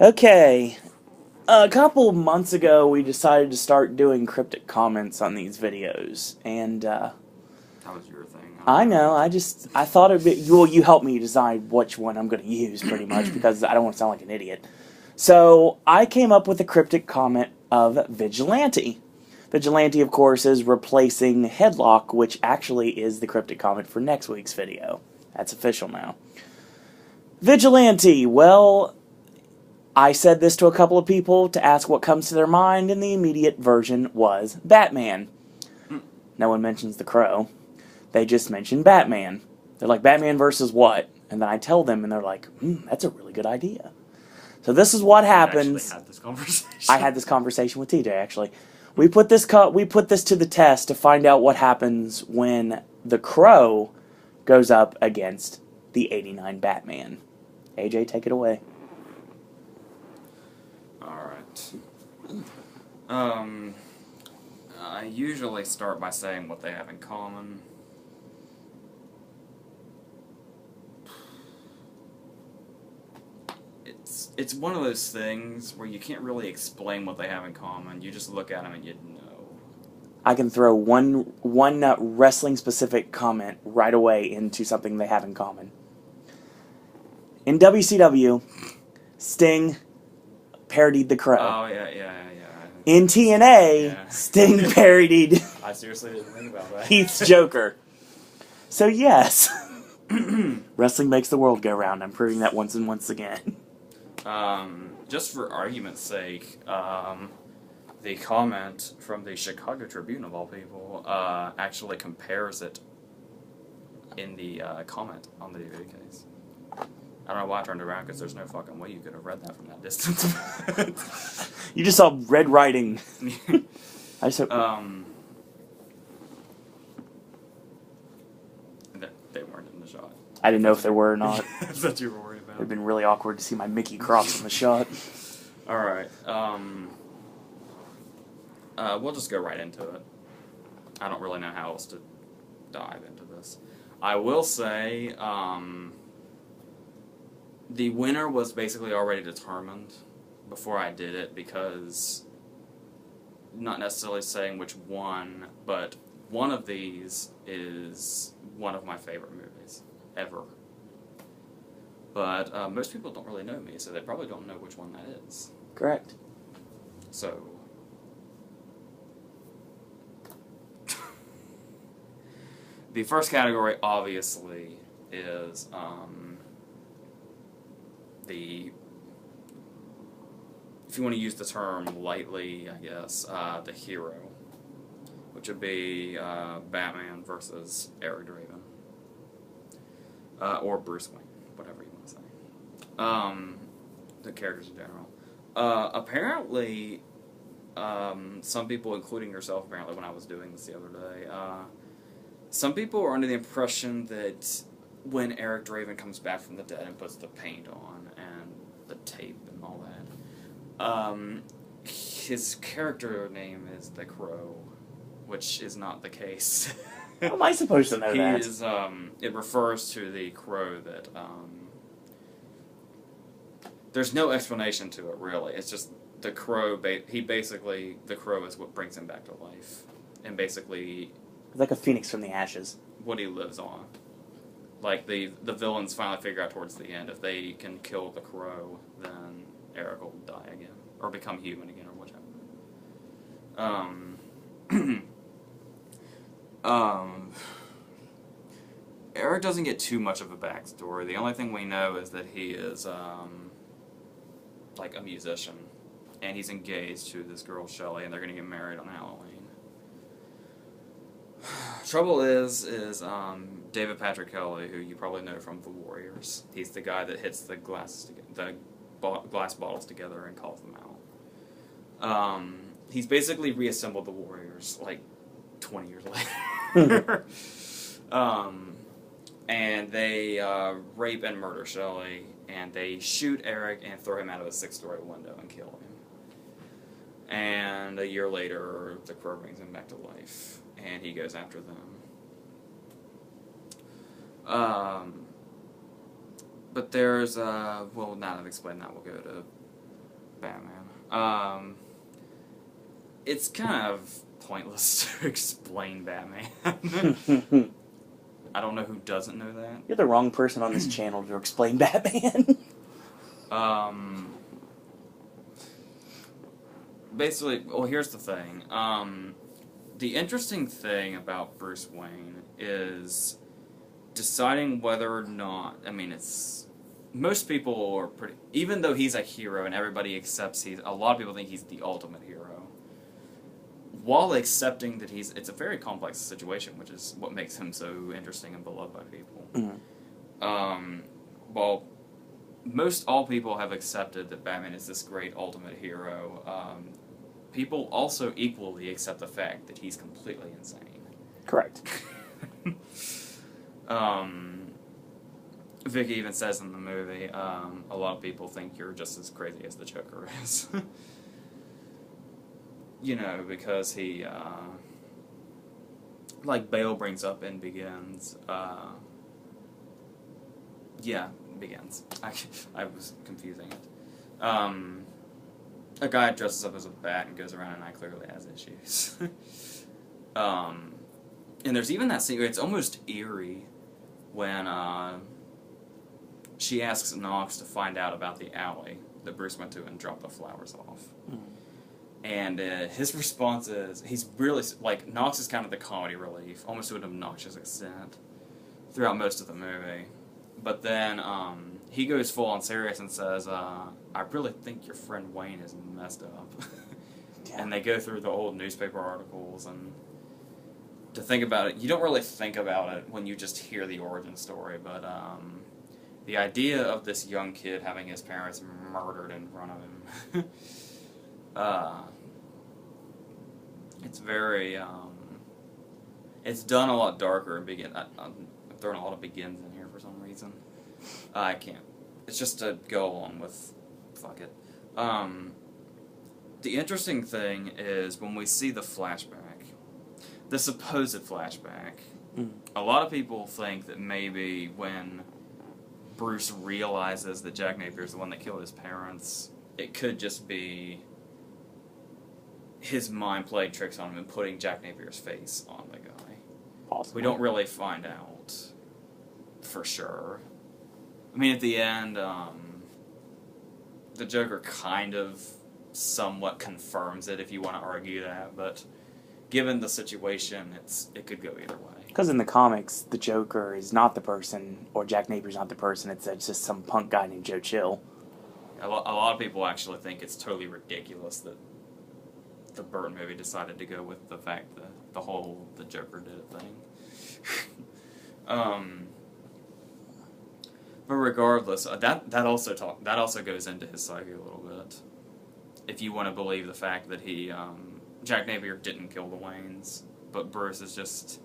Okay, a couple of months ago we decided to start doing cryptic comments on these videos, and That was your thing. I know, I thought it'd be, well, you helped me decide which one I'm going to use pretty much because I don't want to sound like an idiot. So I came up with a cryptic comment of Vigilante. Vigilante, of course, is replacing Headlock, which actually is the cryptic comment for next week's video. That's official now. Vigilante, well, I said this to a couple of people to ask what comes to their mind, and the immediate version was Batman. No one mentions the Crow. They just mention Batman. They're like, Batman versus what? And then I tell them, and they're like, that's a really good idea. So this is what happens. I actually had this conversation. I had this conversation with TJ, actually. We put this to the test to find out what happens when the Crow goes up against the 89 Batman. AJ, take it away. Alright. I usually start by saying what they have in common. It's one of those things where you can't really explain what they have in common. You just look at them and you know. I can throw one wrestling specific comment right away into something they have in common. In WCW, Sting parodied the Crow. Oh yeah. In TNA, Yeah. Sting parodied I seriously didn't think about that. Heath's Joker. So yes, wrestling makes the world go round. I'm proving that once and once again. Just for argument's sake, the comment from the Chicago Tribune, of all people, actually compares it in the comment on the DVD case. I don't know why I turned around, because there's no fucking way you could have read that from that distance. You just saw red writing. I just They weren't in the shot. I didn't know if they were or not. That's what you were worried about. It'd been really awkward to see my Mickey Crocs in the shot. Alright, we'll just go right into it. I don't really know how else to dive into this. I will say, the winner was basically already determined before I did it, because, not necessarily saying which one, but one of these is one of my favorite movies ever. But most people don't really know me, so they probably don't know which one that is. Correct. So, the first category, obviously, is if you want to use the term lightly, I guess, the hero, which would be Batman versus Eric Draven, or Bruce Wayne, whatever you want to say. The characters in general. Apparently, some people, including yourself, apparently, when I was doing this the other day, some people are under the impression that when Eric Draven comes back from the dead and puts the paint on and the tape and all that, his character name is the Crow, which is not the case. How am I supposed to know that? He is, it refers to the Crow that, there's no explanation to it, really. It's just the Crow, the Crow is what brings him back to life. And basically, Like a phoenix from the ashes. what he lives on. Like, the villains finally figure out towards the end, if they can kill the Crow, then Eric will die again. Or become human again, or whichever. Eric doesn't get too much of a backstory. The only thing we know is that he is, like, a musician. And he's engaged to this girl, Shelley, and they're going to get married on Halloween. Trouble is David Patrick Kelly, who you probably know from The Warriors. He's the guy that hits the glass bottles together and calls them out. He's basically reassembled the Warriors, like, 20 years later. And they rape and murder Shelley, and they shoot Eric and throw him out of a 6-story window and kill him. And a year later, the Crow brings him back to life, and he goes after them. But there's, well, now that I've explained that, we'll go to Batman. It's kind of pointless to explain Batman. I don't know who doesn't know that. You're the wrong person on this channel to explain Batman. Basically, well, here's the thing. The interesting thing about Bruce Wayne is deciding whether or not, I mean, most people are pretty, even though he's a hero and everybody accepts a lot of people think he's the ultimate hero. While accepting that it's a very complex situation, which is what makes him so interesting and beloved by people. Mm-hmm. While most all people have accepted that Batman is this great ultimate hero, people also equally accept the fact that he's completely insane. Correct. Vicky even says in the movie, a lot of people think you're just as crazy as the Joker is. You know, because he, like Bale brings up in Begins, Begins. I was confusing it. A guy dresses up as a bat and goes around and I clearly has issues. And there's even that scene, it's almost eerie, when she asks Knox to find out about the alley that Bruce went to and dropped the flowers off. Mm. And his response is, he's really, like, Knox is kind of the comedy relief, almost to an obnoxious extent, throughout most of the movie. But then he goes full on serious and says, I really think your friend Wayne is messed up. Yeah. And they go through the old newspaper articles, and to think about it, you don't really think about it when you just hear the origin story, but the idea of this young kid having his parents murdered in front of him, it's very, it's done a lot darker and I'm throwing a lot of begins in here for some reason. I can't. It's just to go along with, fuck it. The interesting thing is when we see the flashback, the supposed flashback, a lot of people think that maybe when Bruce realizes that Jack Napier is the one that killed his parents, it could just be his mind playing tricks on him and putting Jack Napier's face on the guy. Possibly. We don't really find out for sure. I mean, at the end, the Joker kind of somewhat confirms it, if you want to argue that, but given the situation, it could go either way. Because in the comics, the Joker is not the person, or Jack Napier's not the person, it's just some punk guy named Joe Chill. A lot of people actually think it's totally ridiculous that the Burton movie decided to go with the fact that the Joker did it thing. But regardless, that also goes into his psyche a little bit. If you want to believe the fact that Jack Napier didn't kill the Waynes, but Bruce is just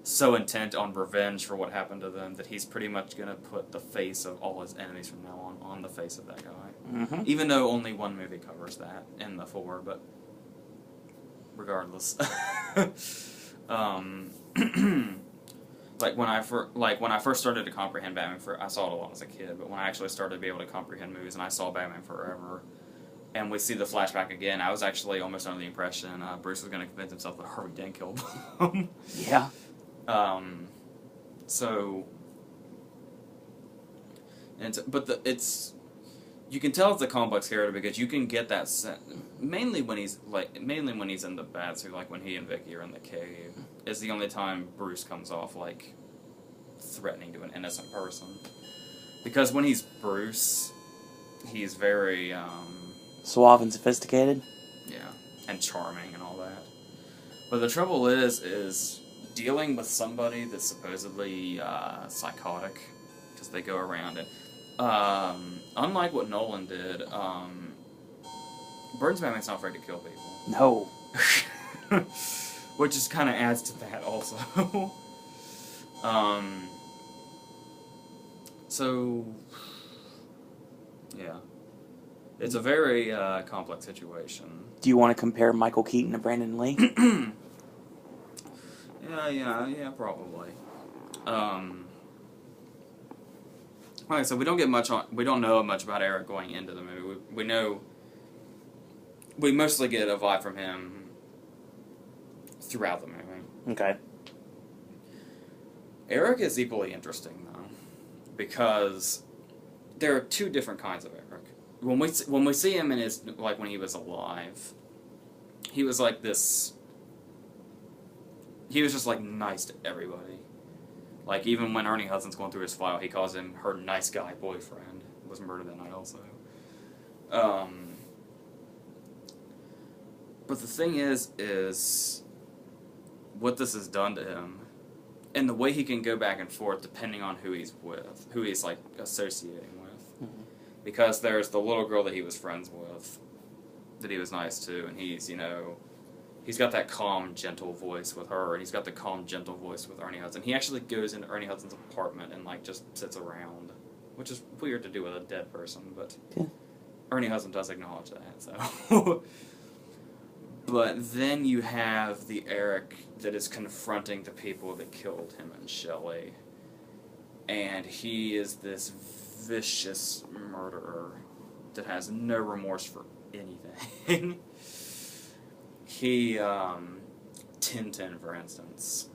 so intent on revenge for what happened to them that he's pretty much going to put the face of all his enemies from now on the face of that guy. Mm-hmm. Even though only one movie covers that in the 4, but regardless. Like when I first started to comprehend Batman, I saw it a lot as a kid, but when I actually started to be able to comprehend movies and I saw Batman Forever, and we see the flashback again, I was actually almost under the impression Bruce was going to convince himself that Harvey Dent killed him. Yeah. You can tell it's a complex character because you can get that sense, mainly when he's in the bat suit, like when he and Vicky are in the cave, is the only time Bruce comes off like threatening to an innocent person. Because when he's Bruce, he's very suave and sophisticated. Yeah, and charming and all that. But the trouble is dealing with somebody that's supposedly psychotic, because they go around and unlike what Nolan did, Burton's Batman's not afraid to kill people. No. Which just kind of adds to that also. So, yeah. It's a very complex situation. Do you want to compare Michael Keaton to Brandon Lee? Yeah, probably. Like I said, we don't know much about Eric going into the movie. we know we mostly get a vibe from him throughout the movie. Okay. Eric is equally interesting though, because there are two different kinds of Eric. When we see him in his when he was alive, he was like this. He was just like nice to everybody. Like even when Ernie Hudson's going through his file, he calls him her nice guy boyfriend. Was murdered that night also. But the thing is what this has done to him, and the way he can go back and forth depending on who he's with, who he's like associating with. Mm-hmm. Because there's the little girl that he was friends with, that he was nice to, and he's got that calm, gentle voice with her, and he's got the calm, gentle voice with Ernie Hudson. He actually goes into Ernie Hudson's apartment and like just sits around, which is weird to do with a dead person, but yeah. Ernie Hudson does acknowledge that. So, but then you have the Eric that is confronting the people that killed him and Shelley, and he is this vicious murderer that has no remorse for anything. He, Tintin, for instance.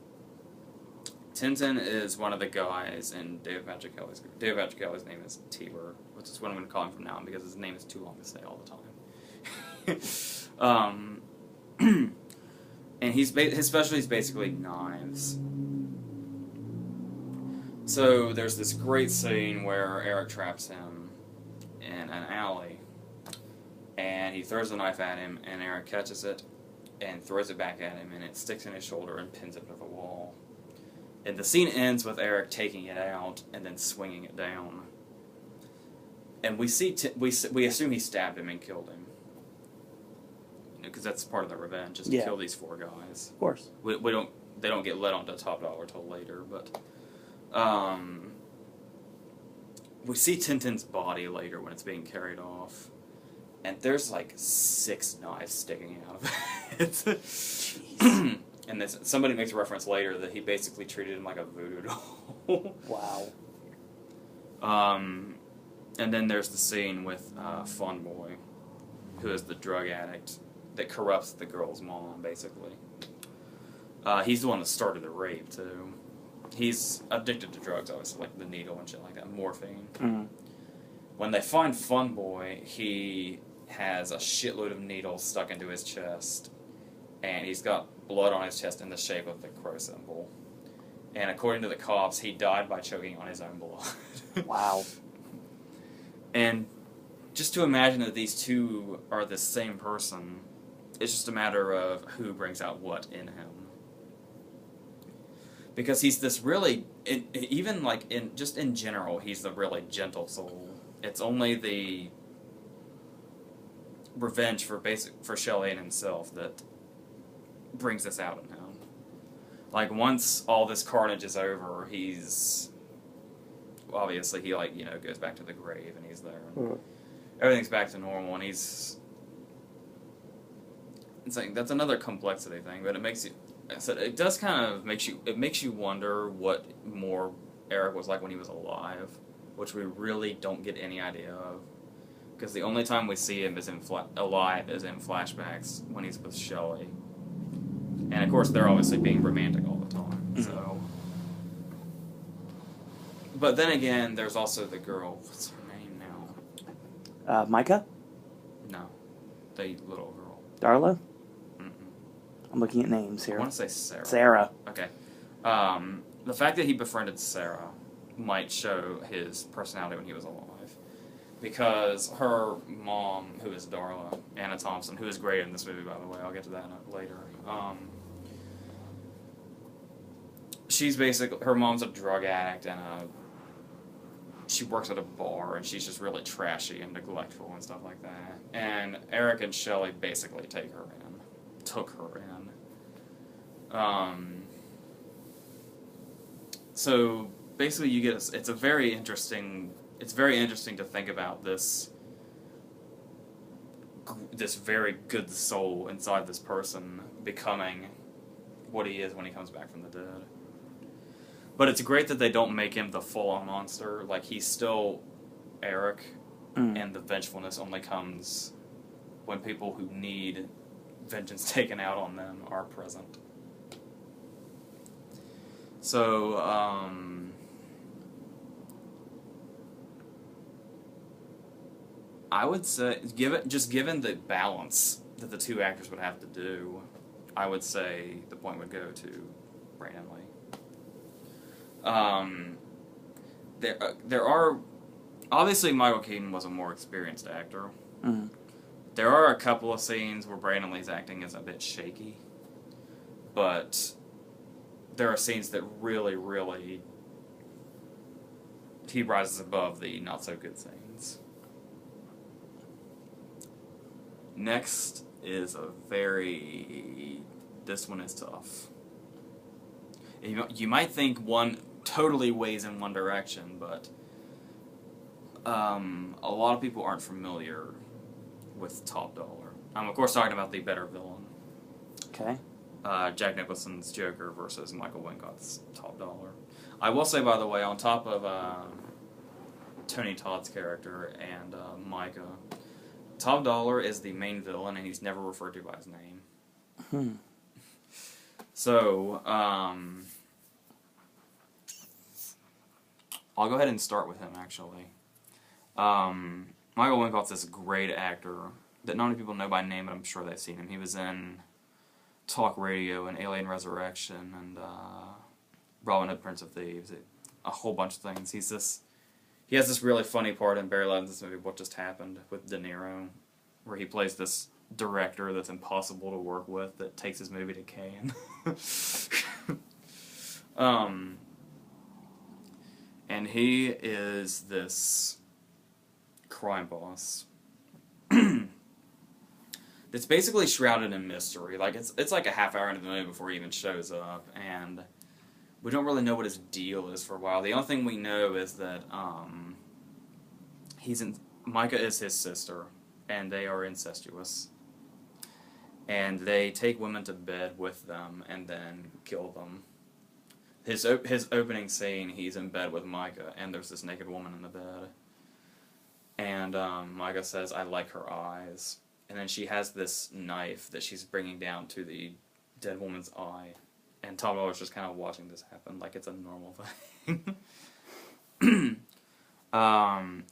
Tintin is one of the guys in David Patrick Kelly's group. David Patrick Kelly's name is T-Bird, which is what I'm going to call him from now on because his name is too long to say all the time. And his specialty is basically knives. So there's this great scene where Eric traps him in an alley, and he throws a knife at him, and Eric catches it and throws it back at him, and it sticks in his shoulder and pins it to the wall. And the scene ends with Eric taking it out and then swinging it down. And we assume he stabbed him and killed him, because that's part of the revenge, is to kill these four guys. Of course. They don't get let on to Top Dollar till later, but we see Tintin's body later when it's being carried off, and there's like 6 knives sticking out of it. Jeez. And somebody makes a reference later that he basically treated him like a voodoo doll. Wow. And then there's the scene with Fun Boy, who is the drug addict that corrupts the girl's mom, basically. He's the one that started the rape, too. He's addicted to drugs, obviously, like the needle and shit like that, morphine. Mm-hmm. When they find Fun Boy, he has a shitload of needles stuck into his chest, and he's got blood on his chest in the shape of the crow symbol. And according to the cops, he died by choking on his own blood. Wow. And just to imagine that these two are the same person, it's just a matter of who brings out what in him. Because he's this really, even like in general, he's the really gentle soul. It's only the revenge for Shelley and himself that brings this out in him. Like once all this carnage is over, he's obviously he goes back to the grave and he's there. And everything's back to normal, and it's like that's another complexity thing, but it makes you. So it does kind of makes you wonder what more Eric was like when he was alive, which we really don't get any idea of, because the only time we see him alive is in flashbacks when he's with Shelley, and of course they're obviously being romantic all the time. So, but then again, there's also the girl. What's her name now? Micah? No, the little girl. Darla? I'm looking at names here. I want to say Sarah. Sarah. Okay. The fact that he befriended Sarah might show his personality when he was alive. Because her mom, who is Darla, Anna Thompson, who is great in this movie, by the way, I'll get to that later. She's basically, her mom's a drug addict, and she works at a bar, and she's just really trashy and neglectful and stuff like that. And Eric and Shelley basically took her in. So basically you get it's very interesting to think about this very good soul inside this person becoming what he is when he comes back from the dead. But it's great that they don't make him the full-on monster. Like, he's still Eric, and the vengefulness only comes when people who need vengeance taken out on them are present. So, I would say, given the balance that the two actors would have to do, I would say the point would go to Brandon Lee. There are obviously Michael Keaton was a more experienced actor. Mm. There are a couple of scenes where Brandon Lee's acting is a bit shaky, but there are scenes that really, really he rises above the not so good scenes. Next is this one is tough. You might think one totally weighs in one direction, but a lot of people aren't familiar with Top Dollar. I'm of course talking about the better villain. Okay. Jack Nicholson's Joker versus Michael Wincott's Top Dollar. I will say, by the way, on top of Tony Todd's character and Micah, Top Dollar is the main villain, and he's never referred to by his name. So, I'll go ahead and start with him, actually. Michael Wincott's this great actor that not many people know by name, but I'm sure they've seen him. He was in Talk Radio and Alien Resurrection and Robin Hood, Prince of Thieves, a whole bunch of things. He has this really funny part in Barry Lyndon's movie, What Just Happened, with De Niro, where he plays this director that's impossible to work with that takes his movie to Cannes. And he is this crime boss that's basically shrouded in mystery. Like it's like a half hour into the movie before he even shows up, and we don't really know what his deal is for a while. The only thing we know is that Micah is his sister, and they are incestuous. And they take women to bed with them and then kill them. His opening scene, he's in bed with Micah, and there's this naked woman in the bed. And Micah says, "I like her eyes." And then she has this knife that she's bringing down to the dead woman's eye. And Tom Miller's just kind of watching this happen like it's a normal thing.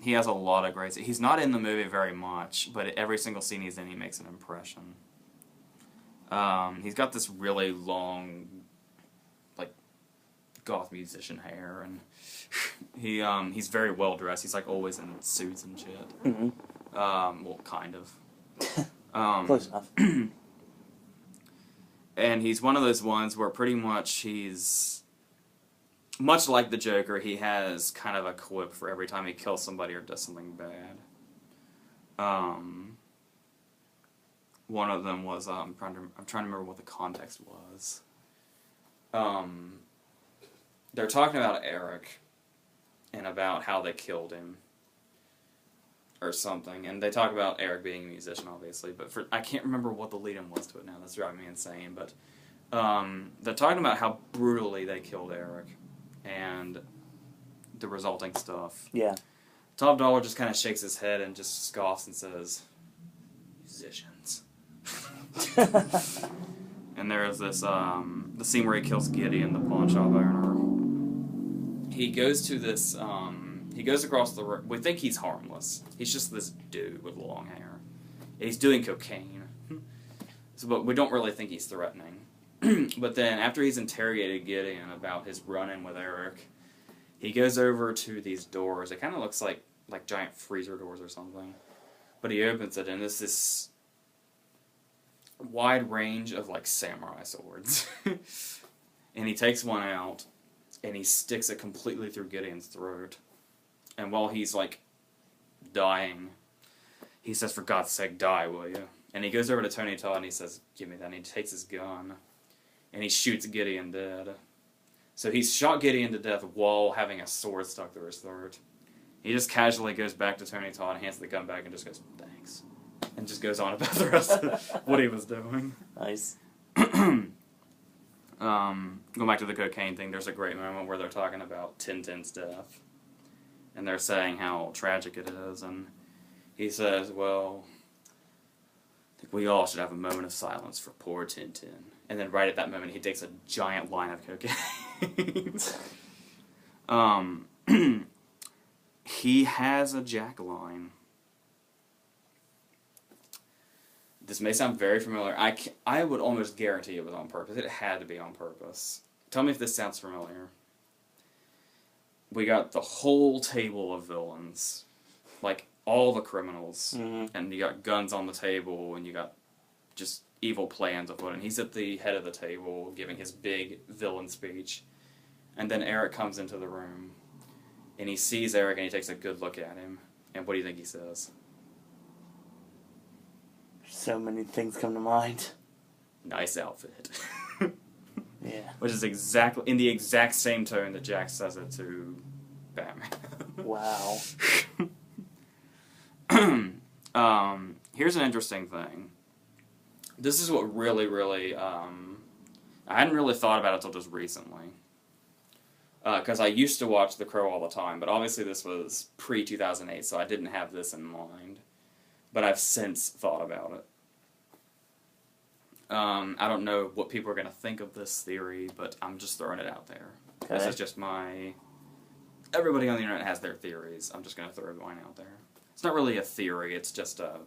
He has a lot of great... He's not in the movie very much, but every single scene he's in, he makes an impression. He's got this really long, like, goth musician hair, and he's very well dressed. He's like always in suits and shit. Mm-hmm. Well, kind of. Close enough. And he's one of those ones where pretty much he's much like the Joker. He has kind of a quip for every time he kills somebody or does something bad. One of them was I'm trying to remember what the context was. They're talking about Eric and about how they killed him or something, and they talk about Eric being a musician, obviously, but I can't remember what the lead-in was to it now. That's driving me insane. But they're talking about how brutally they killed Eric and the resulting stuff. Yeah. Top Dollar just kind of shakes his head and just scoffs and says, "Musicians." And there's this the scene where he kills Gideon, the pawn shop owner. He goes to this. He goes across the road. We think he's harmless. He's just this dude with long hair. And he's doing cocaine. But we don't really think he's threatening. But then, after he's interrogated Gideon about his run-in with Eric, he goes over to these doors. It kind of looks like giant freezer doors or something. But he opens it, and it's this wide range of, like, samurai swords. And he takes one out, and he sticks it completely through Gideon's throat. And while he's, like, dying, he says, "For God's sake, die, will you?" And he goes over to Tony Todd and he says, "Give me that." And he takes his gun, and he shoots Gideon dead. So he's shot Gideon to death while having a sword stuck through his throat. He just casually goes back to Tony Todd, hands the gun back, and just goes, "Thanks." And just goes on about the rest of what he was doing. Nice. Going back to the cocaine thing, there's a great moment where they're talking about Tintin's death. And they're saying how tragic it is, and he says, well, I think we all should have a moment of silence for poor Tintin. And then right at that moment, he takes a giant line of cocaine. He has a Jack line. This may sound very familiar. I would almost guarantee it was on purpose. It had to be on purpose. Tell me if this sounds familiar. We got the whole table of villains. Like, all the criminals. Mm-hmm. And you got guns on the table, and you got just evil plans afoot. And he's at the head of the table, giving his big villain speech. And then Eric comes into the room. And he sees Eric, and he takes a good look at him. And what do you think he says? So many things come to mind. Nice outfit. Yeah. Which is exactly in the exact same tone that Jack says it to Batman. Wow. Here's an interesting thing. This is what really, really, I hadn't really thought about it until just recently. Because I used to watch The Crow all the time, but obviously this was pre-2008, so I didn't have this in mind. But I've since thought about it. I don't know what people are going to think of this theory, but I'm just throwing it out there. Okay. This is just my... Everybody on the internet has their theories. I'm just going to throw mine out there. It's not really a theory, it's just a...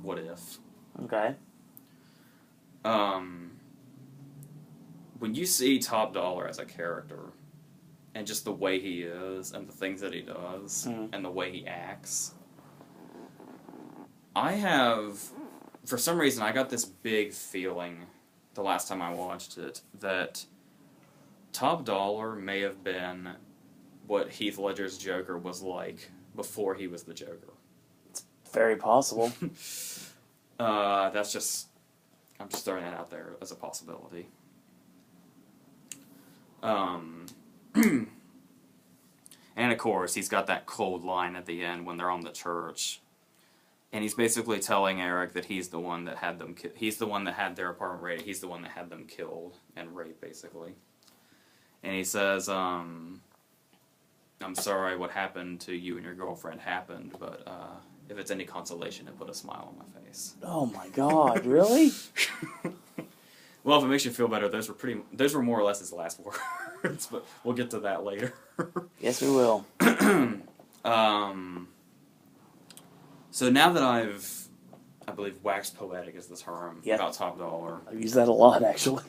what if. Okay. When you see Top Dollar as a character, and just the way he is, and the things that he does, and the way he acts, I have... For some reason, I got this big feeling the last time I watched it that Top Dollar may have been what Heath Ledger's Joker was like before he was the Joker. It's very possible. That's just... I'm just throwing that out there as a possibility. And of course, he's got that cold line at the end when they're on the church. And he's basically telling Eric that he's the one that had them. He's the one that had their apartment raided. He's the one that had them killed and raped, basically. And he says, "I'm sorry, what happened to you and your girlfriend happened, but if it's any consolation, it put a smile on my face." Oh my God! Really? Well, if it makes you feel better, those were more or less his last words, but we'll get to that later. Yes, we will. So now that I believe, waxed poetic is the term about Top Dollar. I've used that a lot, actually.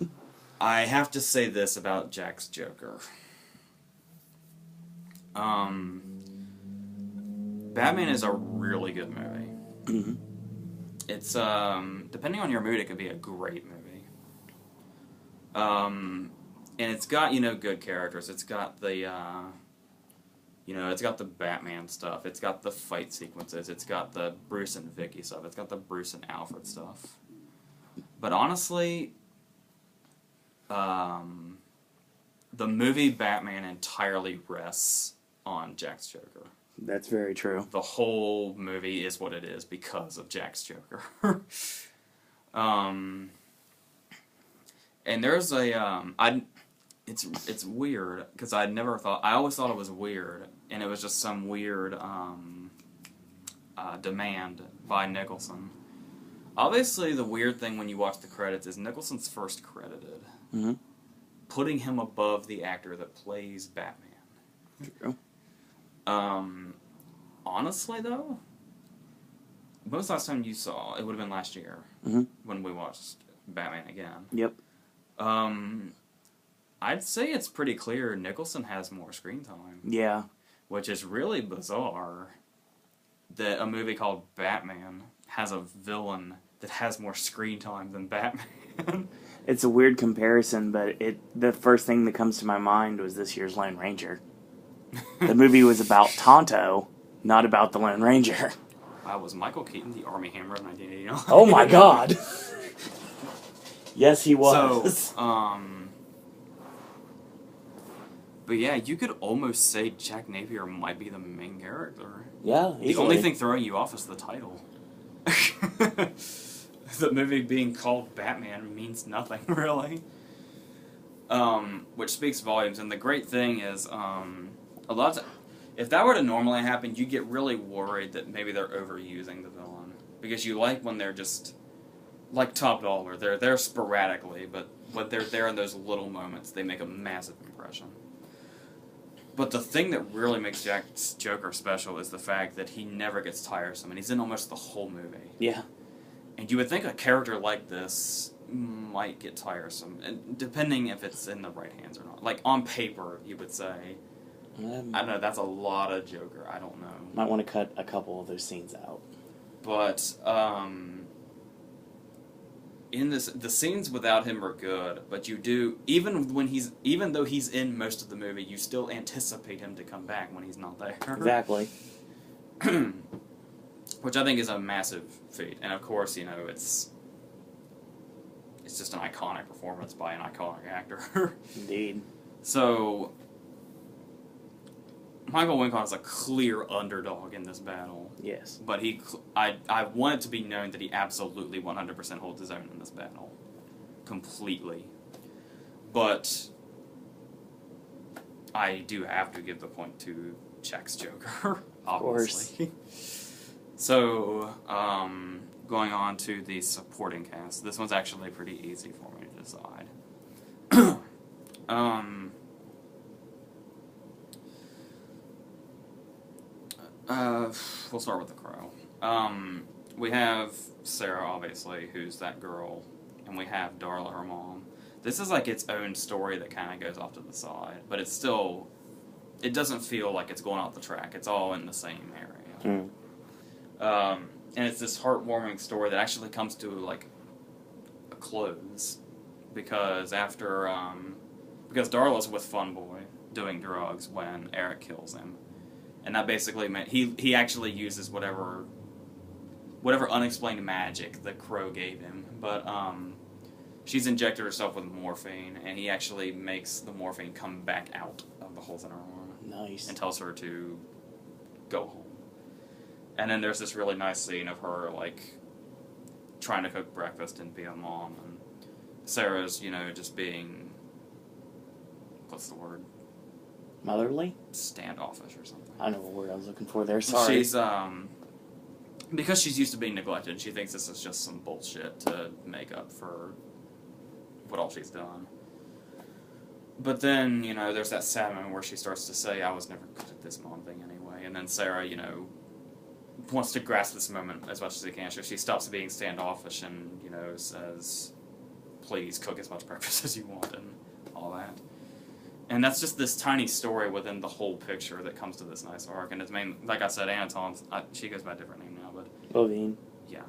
I have to say this about Jack's Joker. Batman is a really good movie. Mm-hmm. It's, depending on your mood, it could be a great movie. And it's got, good characters. It's got the, it's got the Batman stuff. It's got the fight sequences. It's got the Bruce and Vicky stuff. It's got the Bruce and Alfred stuff. But honestly, the movie Batman entirely rests on Jack's Joker. That's very true. The whole movie is what it is because of Jack's Joker. And there's a, it's weird, because I always thought it was weird, and it was just some weird demand by Nicholson. Obviously, the weird thing when you watch the credits is Nicholson's first credited, putting him above the actor that plays Batman. True. Honestly, though, when was the last time you saw, it would have been last year, when we watched Batman again. Yep. I'd say it's pretty clear Nicholson has more screen time. Yeah. Which is really bizarre that a movie called Batman has a villain that has more screen time than Batman. It's a weird comparison, but the first thing that comes to my mind was this year's Lone Ranger. The movie was about Tonto, not about the Lone Ranger. Was Michael Keaton the Army Hammer of 1989? Oh my God! Yes, he was. So, but yeah, you could almost say Jack Napier might be the main character. Yeah, easily. The only thing throwing you off is the title. The movie being called Batman means nothing, really. Which speaks volumes. And the great thing is, if that were to normally happen, you get really worried that maybe they're overusing the villain. Because you like when they're just, like Top Dollar, they're there sporadically, but when they're there in those little moments, they make a massive impression. But the thing that really makes Jack's Joker special is the fact that he never gets tiresome, and he's in almost the whole movie. Yeah. And you would think a character like this might get tiresome, and depending if it's in the right hands or not. Like, on paper, you would say, I don't know, that's a lot of Joker, I don't know. Might want to cut a couple of those scenes out. But, in this, the scenes without him are good, but you do, even though he's in most of the movie, you still anticipate him to come back when he's not there. Exactly. Which I think is a massive feat, and of course, you know, it's just an iconic performance by an iconic actor. Indeed. So, Michael Wincott is a clear underdog in this battle. Yes. But I want it to be known that he absolutely 100% holds his own in this battle. Completely. But I do have to give the point to Jack's Joker, obviously. Of course. So, going on to the supporting cast. This one's actually pretty easy for me to decide. We'll start with the Crow. We have Sarah, obviously, who's that girl, and we have Darla, her mom. This is like its own story that kind of goes off to the side, but it's still, it doesn't feel like it's going off the track. It's all in the same area. And it's this heartwarming story that actually comes to like a close because after because Darla's with Fun Boy doing drugs when Eric kills him, and that basically meant he actually uses whatever unexplained magic the Crow gave him, but she's injected herself with morphine, and he actually makes the morphine come back out of the holes in her arm. Nice. And tells her to go home. And then there's this really nice scene of her, like, trying to cook breakfast and be a mom, and Sarah's, you know, just being, what's the word? Motherly? Standoffish or something. I know what word I was looking for there, sorry. She's, because she's used to being neglected, she thinks this is just some bullshit to make up for what all she's done. But then, you know, there's that sad moment where she starts to say, I was never good at this mom thing anyway, and then Sarah, you know, wants to grasp this moment as much as he can. So she stops being standoffish and, you know, says, please cook as much breakfast as you want and all that. And that's just this tiny story within the whole picture that comes to this nice arc. And it's main, like I said, Anna Thompson, she goes by a different name now, but Bovine. Yeah.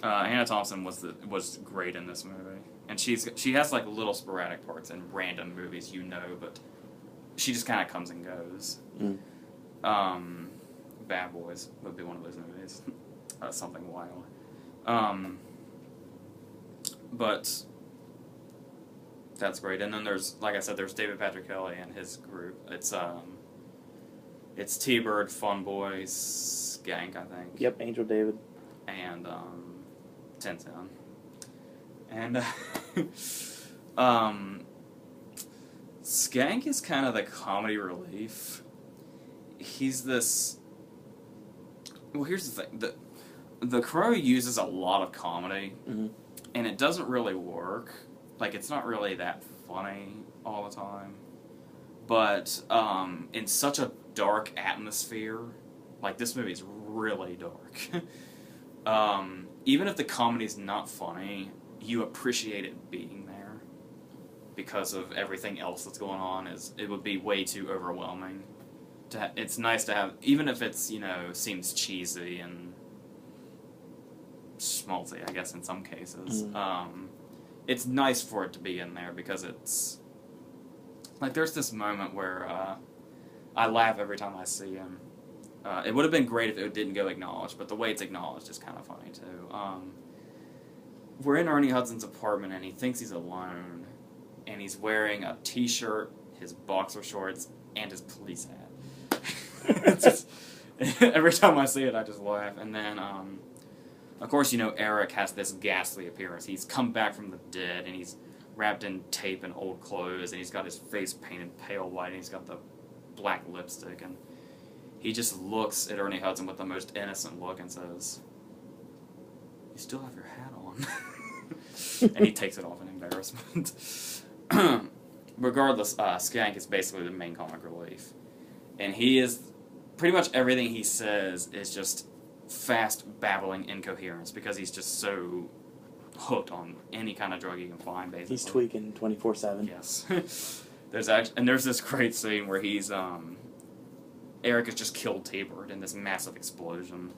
Anna Thompson was great in this movie. And she has like little sporadic parts in random movies, you know, but she just kind of comes and goes. Bad Boys would be one of those movies. Something wild. But that's great. And then there's, like I said, there's David Patrick Kelly and his group. It's T-Bird, Fun Boys, Skank, I think. Yep, Angel David. And Tintin. And Skank is kind of the comedy relief. He's this. Well, here's the thing: the Crow uses a lot of comedy, and it doesn't really work. Like, it's not really that funny all the time. But in such a dark atmosphere, like, this movie is really dark. Even if the comedy's not funny, you appreciate it being there because of everything else that's going on. It would be way too overwhelming. It's nice to have, even if it's, you know, seems cheesy and schmaltzy, I guess, in some cases. It's nice for it to be in there because it's like there's this moment where I laugh every time I see him. It would have been great if it didn't go acknowledged, but the way it's acknowledged is kind of funny too. We're in Ernie Hudson's apartment and he thinks he's alone, and he's wearing a t-shirt, his boxer shorts, and his police hat. It's just, every time I see it, I just laugh. And then, of course, you know, Eric has this ghastly appearance. He's come back from the dead, and he's wrapped in tape and old clothes, and he's got his face painted pale white, and he's got the black lipstick, and he just looks at Ernie Hudson with the most innocent look and says, "You still have your hat on." And he takes it off in embarrassment. Regardless, Skank is basically the main comic relief. And he is, pretty much everything he says is just fast, babbling incoherence, because he's just so hooked on any kind of drug he can find, basically. He's tweaking 24/7. Yes. There's this great scene where Eric has just killed T-Bird in this massive explosion.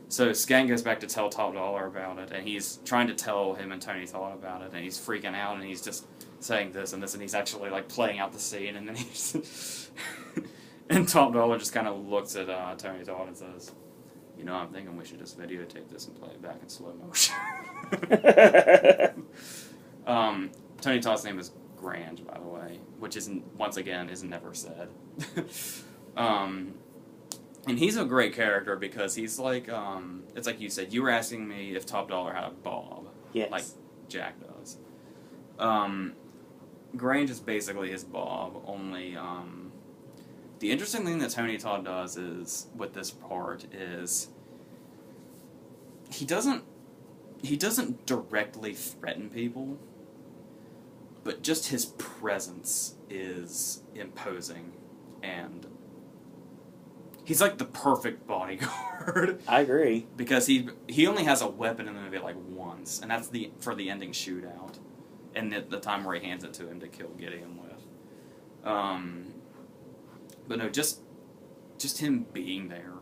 So Skank goes back to tell Top Dollar about it, and he's trying to tell him and Tony Todd about it, and he's freaking out, and he's just saying this and this, and he's actually like playing out the scene, and then he's and Top Dollar just kind of looks at Tony Todd and says, "You know, I'm thinking we should just videotape this and play it back in slow motion." Tony Todd's name is Grand, by the way, which isn't never said. And he's a great character because he's like, it's like you said, you were asking me if Top Dollar had a Bob. Yes. Like Jack does. Grange is basically his Bob, only, the interesting thing that Tony Todd does is, with this part, is he doesn't directly threaten people, but just his presence is imposing, and he's like the perfect bodyguard. I agree. Because he only has a weapon in the movie like once, and that's for the ending shootout, and the time where he hands it to him to kill Gideon with. But no, just him being there.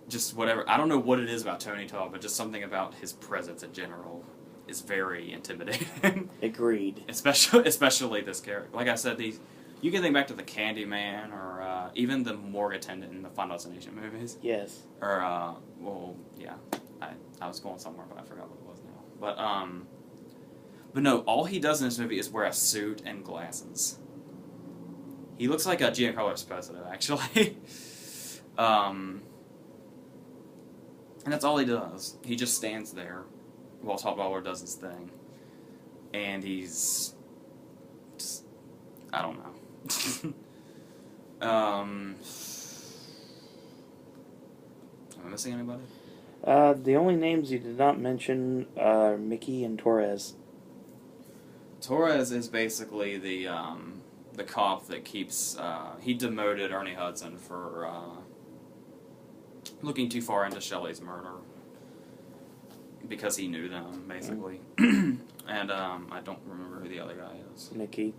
Just whatever. I don't know what it is about Tony Todd, but just something about his presence in general is very intimidating. Agreed. Especially this character. Like I said, you can think back to the Candyman, or even the morgue attendant in the Final Destination movies. Yes. Or, well, yeah. I was going somewhere, but I forgot what it was now. But no, all he does in this movie is wear a suit and glasses. He looks like a Giancarlo Esposito, actually. And that's all he does. He just stands there while Top Dollar does his thing. And he's just, I don't know. Am I missing anybody? The only names you did not mention are Mickey and Torres. Torres is basically the cop that keeps, he demoted Ernie Hudson for, looking too far into Shelley's murder. Because he knew them, basically. And, I don't remember who the other guy is. Mickey.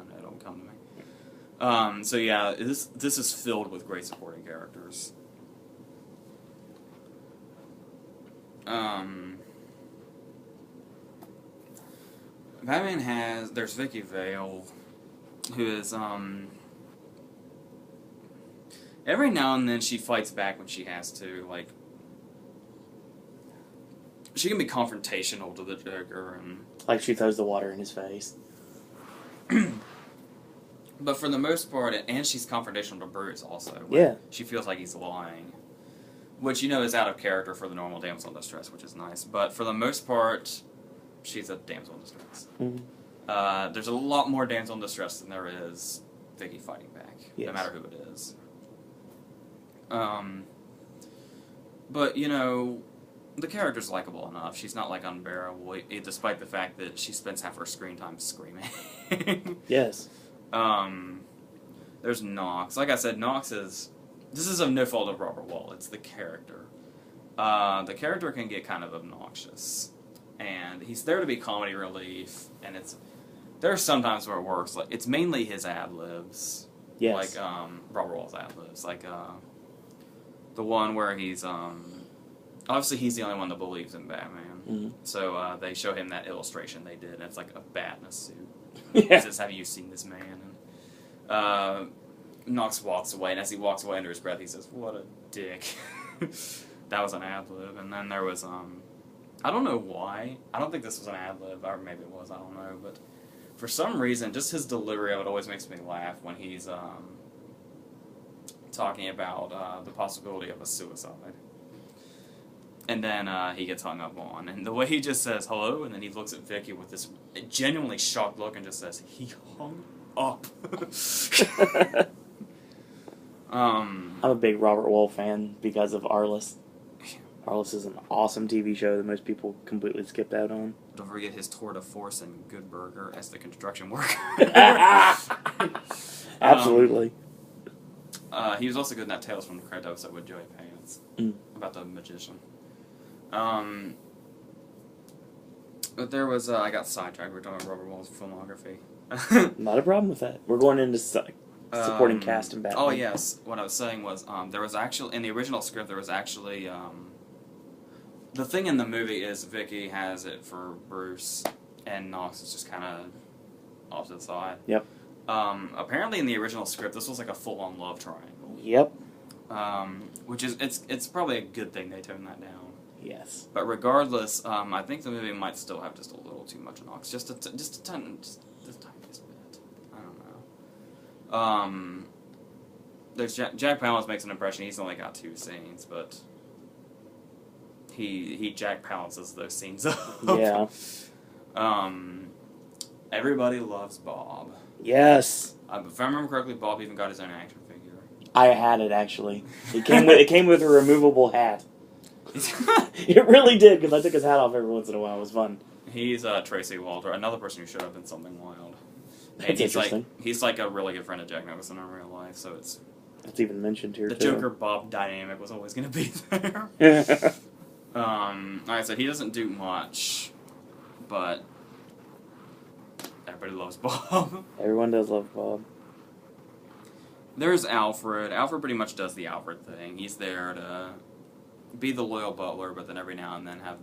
I know, don't come to me. So yeah, this is filled with great supporting characters. Batman there's Vicky Vale, who is, every now and then she fights back when she has to, like, she can be confrontational to the Joker, and Like she throws the water in his face. but for the most part, and she's confrontational to Bruce also. Yeah. She feels like he's lying. Which, you know, is out of character for the normal damsel in distress, which is nice. But for the most part, she's a damsel in distress. Mm-hmm. There's a lot more damsel in distress than there is Vicky fighting back, yes. no matter who it is. But, you know, the character's likable enough. She's not, like, unbearable, despite the fact that she spends half her screen time screaming. Yes. There's Knox. Like I said, Knox is... This is of no fault of Robert Wall. It's the character. The character can get kind of obnoxious. And he's there to be comedy relief, and there are some times where it works. Like, it's mainly his ad-libs. Yes. Like, Robert Wall's ad-libs. Like, the one where he's, obviously he's the only one that believes in Batman. Mm-hmm. So, they show him that illustration they did, and it's like a bat in a suit. Yeah. He says, "Have you seen this man?" And, Knox walks away, and as he walks away under his breath, he says, "What a dick." That was an ad-lib. And then there was, I don't know why. I don't think this was an ad-lib, or maybe it was, I don't know. But for some reason, just his delivery of it always makes me laugh when he's talking about the possibility of a suicide. And then he gets hung up on. And the way he just says, "Hello," and then he looks at Vicky with this genuinely shocked look and just says, "He hung up." I'm a big Robert Wuhl fan because of Arliss. Arliss is an awesome TV show that most people completely skipped out on. Don't forget his tour de force in Good Burger as the construction worker. Absolutely. He was also good in that Tales from the Crypt episode with Joey Pants about the magician. But there was I got sidetracked. We were talking about Robert Wuhl's filmography. Not a problem with that. We're going into supporting cast and Batman. Oh yes, what I was saying was there was actually in the original script there was actually the thing in the movie is Vicky has it for Bruce and Knox is just kind of off to the side. Yep. Apparently in the original script this was like a full-on love triangle. Yep. Which is it's probably a good thing they toned that down. Yes. But regardless, I think the movie might still have just a little too much Knox, just the tiniest bit. I don't know. There's Jack Palance makes an impression. He's only got 2 scenes, but he Jack Palances those scenes up. Yeah. Everybody loves Bob. Yes. If I remember correctly, Bob even got his own action figure. I had it actually. It came with a removable hat. It really did because I took his hat off every once in a while. It was fun. He's Tracy Walter, another person who should have been something wild. That's interesting. He's like a really good friend of Jack Nicholson in real life, so it's even mentioned here. The too. Joker Bob dynamic was always going to be there. Like I said, he doesn't do much, but everybody loves Bob. Everyone does love Bob. There's Alfred. Alfred pretty much does the Alfred thing. He's there to be the loyal butler, but then every now and then have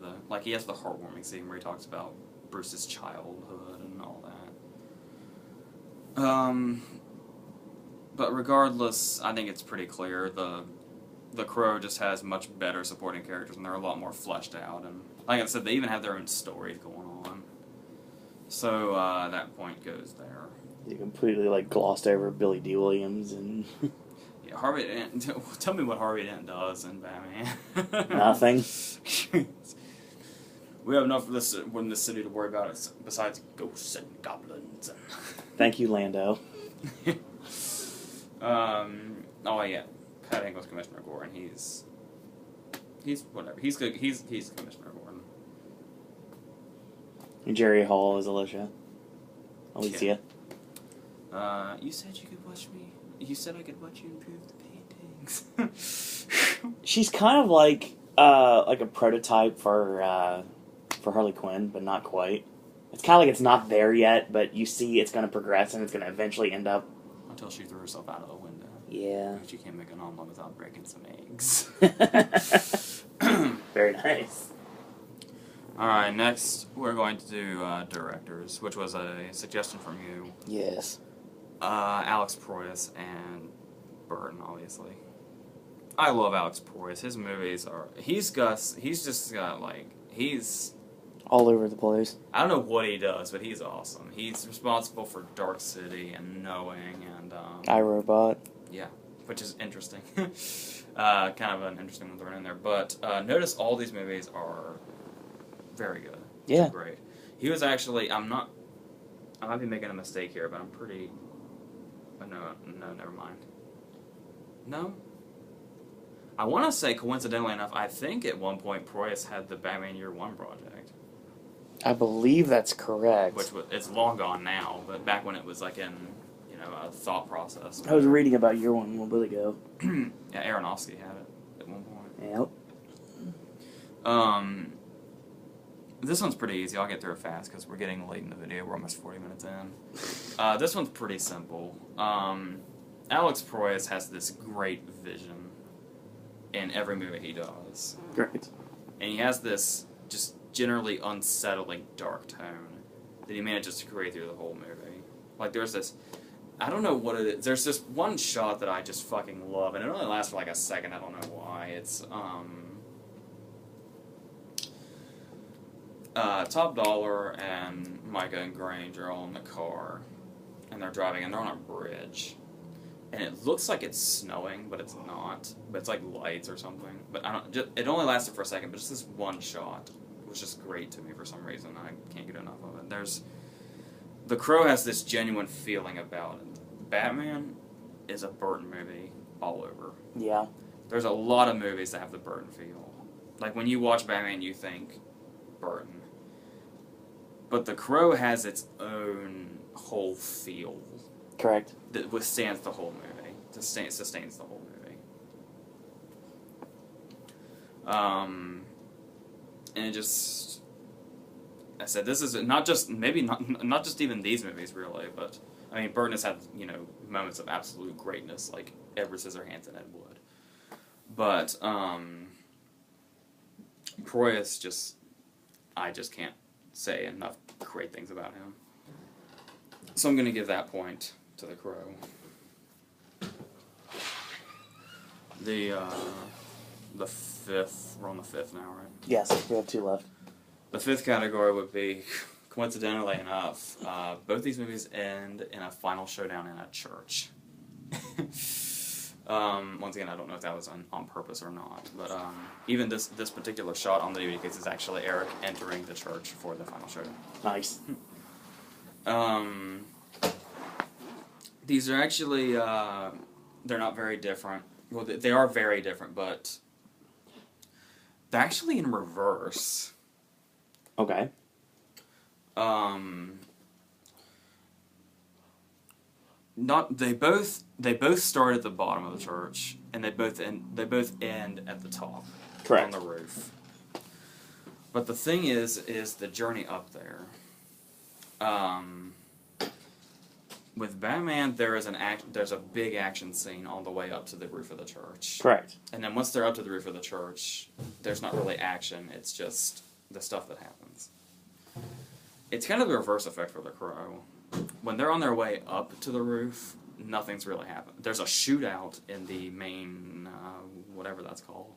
he has the heartwarming scene where he talks about Bruce's childhood and all that. But regardless, I think it's pretty clear the Crow just has much better supporting characters, and they're a lot more fleshed out. And like I said, they even have their own stories going on. So that point goes there. You completely glossed over Billy D. Williams and. Yeah, Harvey Dent. Tell me what Harvey Dent does in Batman. Nothing. We have enough in this city to worry about besides ghosts and goblins. Thank you, Lando. Oh yeah, Pat Engle's Commissioner Gordon. He's whatever. He's good. He's Commissioner Gordon. Jerry Hall is Alicia. Alicia. You said you could watch me. You said I could watch you improve the paintings. She's kind of like a prototype for Harley Quinn, but not quite. It's kind of like it's not there yet, but you see it's going to progress and it's going to eventually end up. Until she threw herself out of the window. Yeah. She can't make an omelet without breaking some eggs. Very nice. Alright, next we're going to do directors, which was a suggestion from you. Yes. Alex Proyas and Burton, obviously. I love Alex Proyas. His movies are... He's all over the place. I don't know what he does, but he's awesome. He's responsible for Dark City and Knowing and... iRobot. Yeah, which is interesting. Kind of an interesting one to run in there. But notice all these movies are very good. Yeah. They're great. He was actually... I might be making a mistake here, but I'm pretty... No, never mind. No? I want to say, coincidentally enough, I think at one point Proyas had the Batman Year One project. I believe that's correct. Which it's long gone now, but back when it was like in, a thought process. I was reading about Year One a little bit ago. Yeah, Aronofsky had it at one point. Yep. This one's pretty easy. I'll get through it fast because we're getting late in the video. We're almost 40 minutes in. This one's pretty simple. Alex Proyas has this great vision in every movie he does. Great. And he has this just generally unsettling dark tone that he manages to create through the whole movie. Like there's this, I don't know what it is, there's this one shot that I just fucking love, and it only lasts for like a second, I don't know why. It's, Top Dollar and Micah and Grange are all in the car, and they're driving, and they're on a bridge. And it looks like it's snowing, but it's not. But it's like lights or something. But it only lasted for a second, but just this one shot was just great to me for some reason. I can't get enough of it. The Crow has this genuine feeling about it. Batman is a Burton movie all over. Yeah. There's a lot of movies that have the Burton feel. Like, when you watch Batman, you think Burton. But The Crow has its own whole feel. Correct. That withstands the whole movie. Sustains the whole movie. And it just... I said, this is not just... Maybe not just even these movies, really, but... I mean, Burton has had, moments of absolute greatness, like Edward Scissorhands and Ed Wood. But, Proyas just... I just can't say enough great things about him. So I'm going to give that point to The Crow. The fifth... We're on the fifth now, right? Yes, we have 2 left. The fifth category would be... Coincidentally enough, both these movies end in a final showdown in a church. Once again, I don't know if that was on purpose or not, but even this particular shot on the DVD case is actually Eric entering the church for the final showdown. Nice. These are actually, they're not very different. Well, they are very different, but they're actually in reverse. Okay. They both start at the bottom of the church, and they both end at the top. Correct. On the roof. But the thing is the journey up there. With Batman, there's a big action scene on the way up to the roof of the church. Correct. And then once they're up to the roof of the church, there's not really action. It's just the stuff that happens. It's kind of the reverse effect for The Crow. When they're on their way up to the roof, nothing's really happened. There's a shootout in the main, whatever that's called.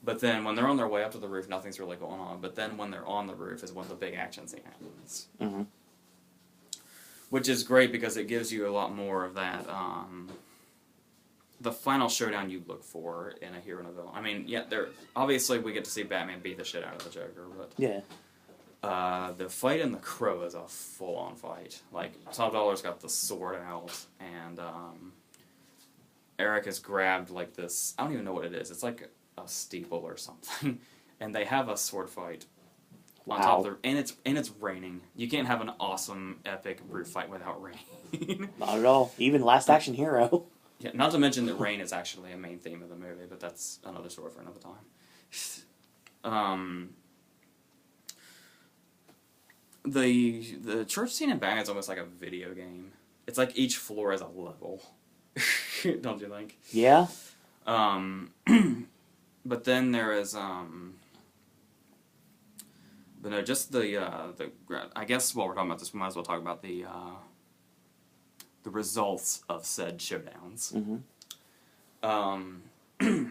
But then when they're on their way up to the roof, nothing's really going on. But then when they're on the roof is when the big action scene happens. Mm-hmm. Which is great because it gives you a lot more of that, the final showdown you look for in a hero and a villain. I mean, yeah, obviously we get to see Batman beat the shit out of the Joker, but... Yeah. The fight in The Crow is a full-on fight. Like, Top Dollar's got the sword out, and Eric has grabbed, like, this... I don't even know what it is. It's like a steeple or something. And they have a sword fight on top of the... And it's raining. You can't have an awesome, epic brute fight without rain. Not at all. Even Last Action Hero. Yeah, not to mention that rain is actually a main theme of the movie, but that's another story for another time. The church scene in Batman is almost like a video game. It's like each floor is a level. Don't you think? Yeah. But then there is but no, just the I guess while we're talking about this, we might as well talk about the results of said showdowns. Mm-hmm.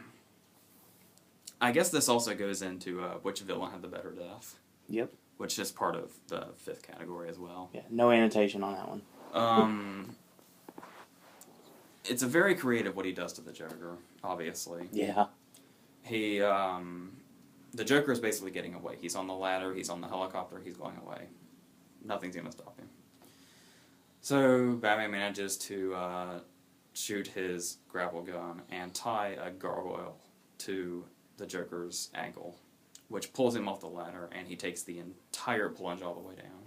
I guess this also goes into which villain had the better death. Yep. Which is part of the fifth category as well. Yeah, no annotation on that one. It's a very creative what he does to the Joker, obviously. Yeah. The Joker is basically getting away. He's on the ladder, he's on the helicopter, he's going away. Nothing's going to stop him. So, Batman manages to shoot his grapple gun and tie a gargoyle to the Joker's ankle, which pulls him off the ladder, and he takes the entire plunge all the way down.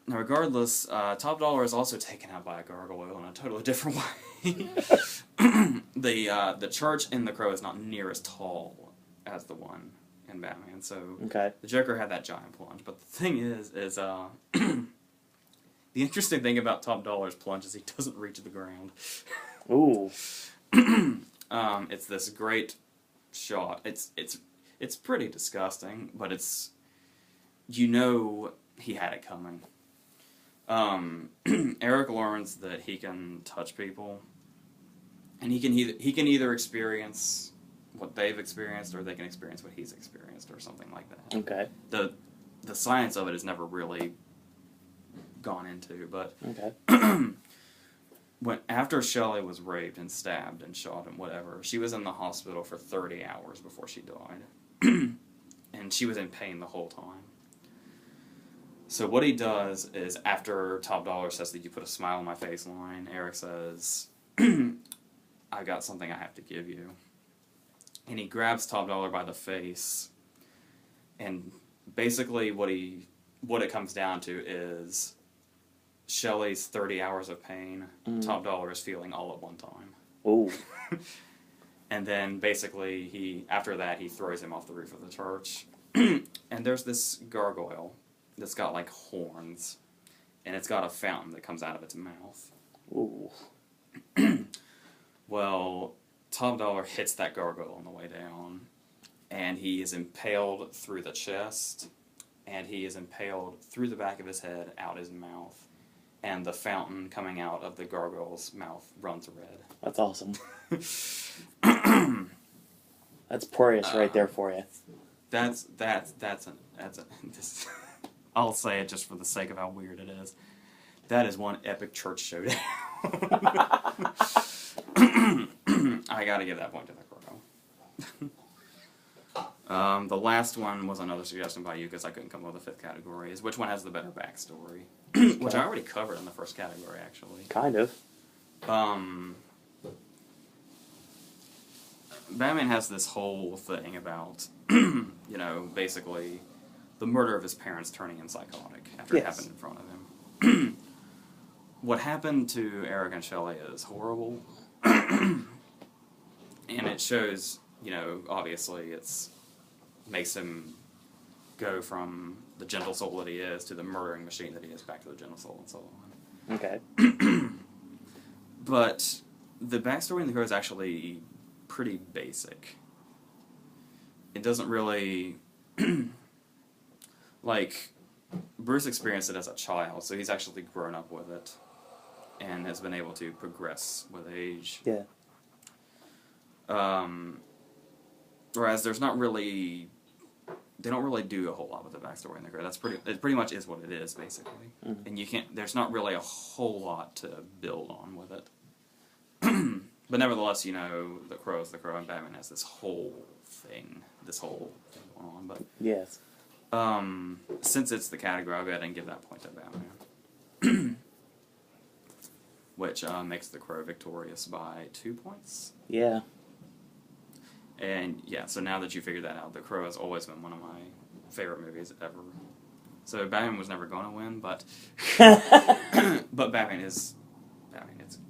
Now, regardless, Top Dollar is also taken out by a gargoyle in a totally different way. The church in The Crow is not near as tall as the one in Batman, so okay. The Joker had that giant plunge. But the thing is the interesting thing about Top Dollar's plunge is he doesn't reach the ground. Ooh. It's this great shot. It's pretty disgusting, but it's, he had it coming. Eric learns that he can touch people, and he can either experience what they've experienced, or they can experience what he's experienced, or something like that. Okay. The science of it is never really gone into, but okay. After Shelley was raped and stabbed and shot and whatever, she was in the hospital for 30 hours before she died. And she was in pain the whole time. So what he does is, after Top Dollar says that you put a smile on my face line, Eric says, I've got something I have to give you. And he grabs Top Dollar by the face, and basically what it comes down to is Shelley's 30 hours of pain, Top Dollar is feeling all at one time. Ooh. And then basically after that he throws him off the roof of the church. And there's this gargoyle that's got like horns, and it's got a fountain that comes out of its mouth. Ooh. Well, Top Dollar hits that gargoyle on the way down, and he is impaled through the chest, and he is impaled through the back of his head, out his mouth, and the fountain coming out of the gargoyle's mouth runs red. That's awesome. That's Porteous right there for you. I'll say it just for the sake of how weird it is. That is one epic church showdown. I gotta give that point to the Crow. The last one was another suggestion by you, because I couldn't come up with a fifth category, is which one has the better backstory. Which I already covered in the first category, actually. Kind of. Batman has this whole thing about, basically the murder of his parents turning him psychotic after it happened in front of him. What happened to Eric and Shelley is horrible. And it shows, obviously makes him go from the gentle soul that he is to the murdering machine that he is, back to the gentle soul and so on. Okay. But the backstory in the Crow is actually pretty basic. It doesn't really... Bruce experienced it as a child, so he's actually grown up with it and has been able to progress with age. Yeah. Whereas there's not really... They don't really do a whole lot with the backstory in the Crow. It pretty much is what it is, basically. Mm-hmm. And there's not really a whole lot to build on with it. But nevertheless, the Crow is the Crow, and Batman has this whole thing going on. But yes. Since it's the category, I'll go ahead and give that point to Batman. Which makes the Crow victorious by 2 points. Yeah. And yeah, so now that you figured that out, The Crow has always been one of my favorite movies ever. So Batman was never going to win, but but Batman is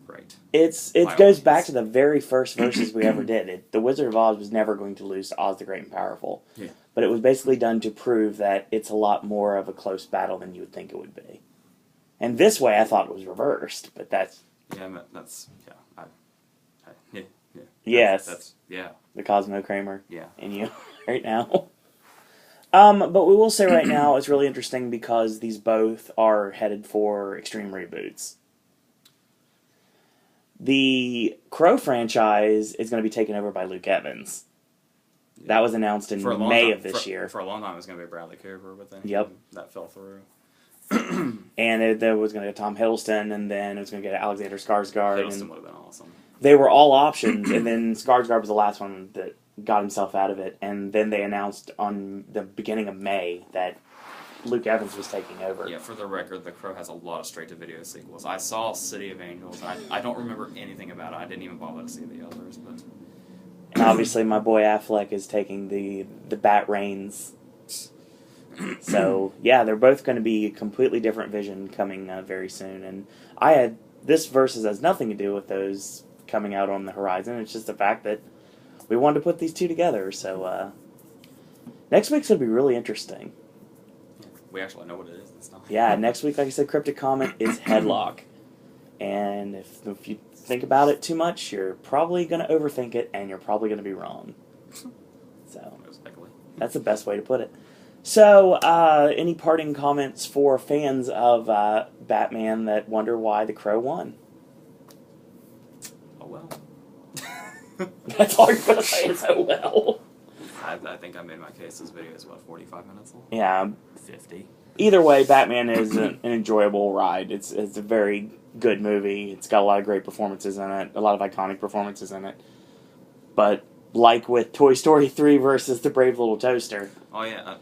great. It goes back to the very first verses we ever did. The Wizard of Oz was never going to lose to Oz the Great and Powerful. Yeah. But it was basically done to prove that it's a lot more of a close battle than you would think it would be. And this way I thought it was reversed, but that's... Yeah, yeah. Yes. That's The Cosmo Kramer. Yeah. In you right now. But we will say right now it's really interesting because these both are headed for extreme reboots. The Crow franchise is going to be taken over by Luke Evans. Yeah. That was announced in May of this year. For a long time it was going to be Bradley Cooper, but then that fell through. And there was going to be Tom Hiddleston, and then it was going to get Alexander Skarsgård. Hiddleston would have been awesome. They were all options, and then Skarsgård was the last one that got himself out of it. And then they announced on the beginning of May that Luke Evans was taking over. Yeah, for the record, The Crow has a lot of straight-to-video sequels. I saw City of Angels. I don't remember anything about it. I didn't even bother to see the others. But and obviously my boy Affleck is taking the Bat reins. So, yeah, they're both going to be a completely different vision coming very soon. And this versus has nothing to do with those coming out on the horizon. It's just the fact that we wanted to put these two together. So, next week's going to be really interesting. We actually know what it is this time. Yeah, next week, like I said, Cryptic Comet is Headlock. And if you think about it too much, you're probably going to overthink it, and you're probably going to be wrong. So, that's the best way to put it. So, any parting comments for fans of Batman that wonder why the Crow won? Oh, well. That's all you're going to say is, oh, well. I think I made my case. This video is, 45 minutes long? Yeah. 50. Either way, Batman is an enjoyable ride. It's a very good movie. It's got a lot of great performances in it, a lot of iconic performances in it. But like with Toy Story 3 versus The Brave Little Toaster. Oh yeah,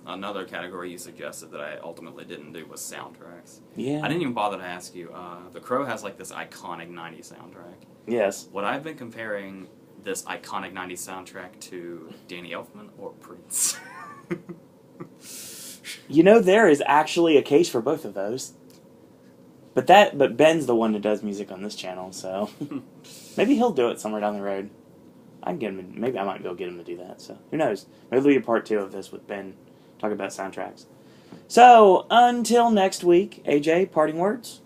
another category you suggested that I ultimately didn't do was soundtracks. Yeah. I didn't even bother to ask you. The Crow has like this iconic '90s soundtrack. Yes. Would I have been comparing this iconic '90s soundtrack to Danny Elfman or Prince? You know, there is actually a case for both of those. But Ben's the one that does music on this channel, so maybe he'll do it somewhere down the road. I can get him. Maybe I might be able to get him to do that. So who knows? Maybe there'll be a part 2 of this with Ben talking about soundtracks. So until next week, AJ, parting words.